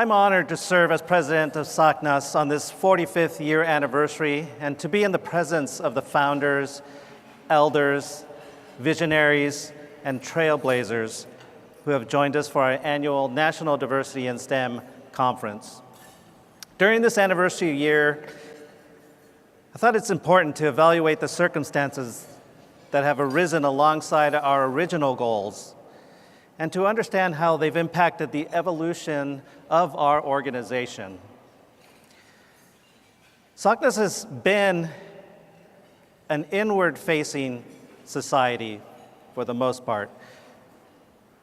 I'm honored to serve as president of SACNAS on this 45th year anniversary and to be in the presence of the founders, elders, visionaries, and trailblazers who have joined us for our annual National Diversity in STEM Conference. During this anniversary year, I thought it's important to evaluate the circumstances that have arisen alongside our original goals and to understand how they've impacted the evolution of our organization. SACNAS has been an inward-facing society for the most part.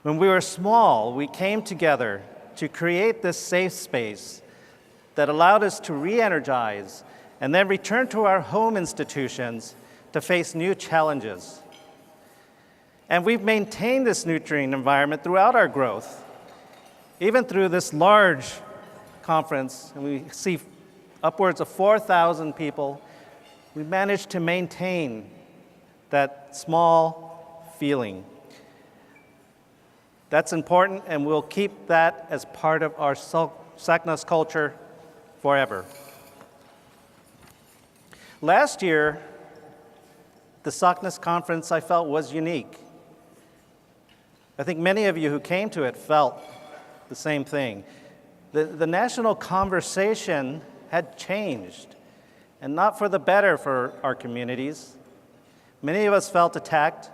When we were small, we came together to create this safe space that allowed us to re-energize and then return to our home institutions to face new challenges. And we've maintained this nurturing environment throughout our growth, even through this large conference, and we see upwards of 4,000 people. We managed to maintain that small feeling. That's important, and we'll keep that as part of our SACNAS culture forever. Last year, the SACNAS conference I felt was unique. I think many of you who came to it felt the same thing. The national conversation had changed, and not for the better for our communities. Many of us felt attacked.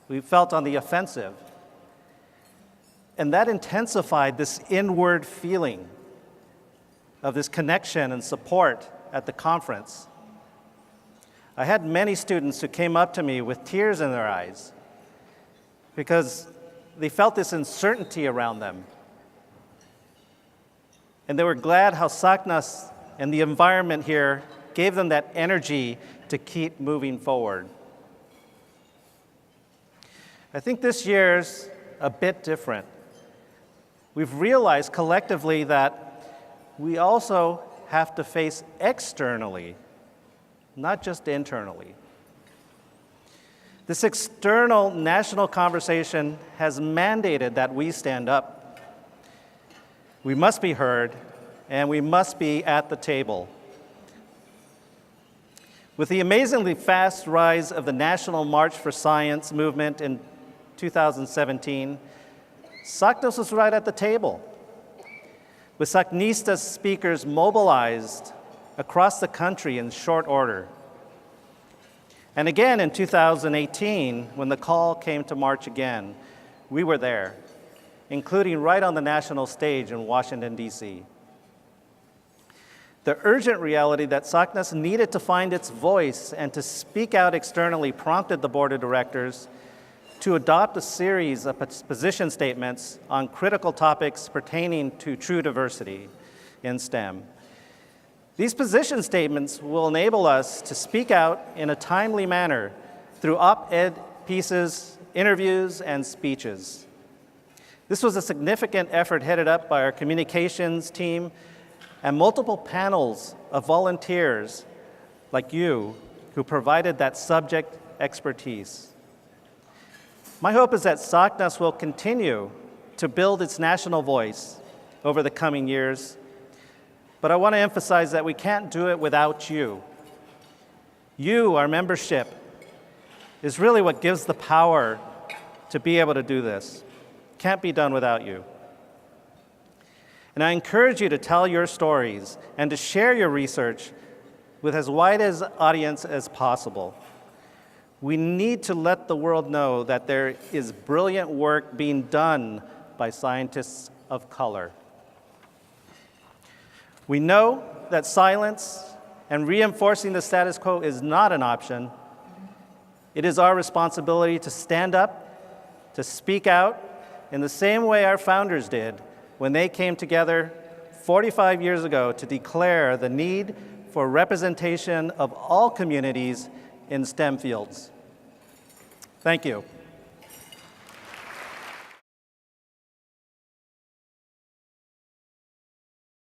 We felt on the offensive. And that intensified this inward feeling of this connection and support at the conference. I had many students who came up to me with tears in their eyes because they felt this uncertainty around them. And they were glad how SACNAS and the environment here gave them that energy to keep moving forward. I think this year's a bit different. We've realized collectively that we also have to face externally, not just internally. This external national conversation has mandated that we stand up. We must be heard, and we must be at the table. With the amazingly fast rise of the National March for Science movement in 2017, SACNAS was right at the table, with SACNISTA speakers mobilized across the country in short order. And again in 2018, when the call came to march again, we were there, including right on the national stage in Washington, D.C. The urgent reality that SACNAS needed to find its voice and to speak out externally prompted the board of directors to adopt a series of position statements on critical topics pertaining to true diversity in STEM. These position statements will enable us to speak out in a timely manner through op-ed pieces, interviews, and speeches. This was a significant effort headed up by our communications team and multiple panels of volunteers like you who provided that subject expertise. My hope is that SACNAS will continue to build its national voice over the coming years, but I want to emphasize that we can't do it without you. You, our membership, is really what gives the power to be able to do this. Can't be done without you. And I encourage you to tell your stories and to share your research with as wide an audience as possible. We need to let the world know that there is brilliant work being done by scientists of color. We know that silence and reinforcing the status quo is not an option. It is our responsibility to stand up, to speak out in the same way our founders did when they came together 45 years ago to declare the need for representation of all communities in STEM fields. Thank you.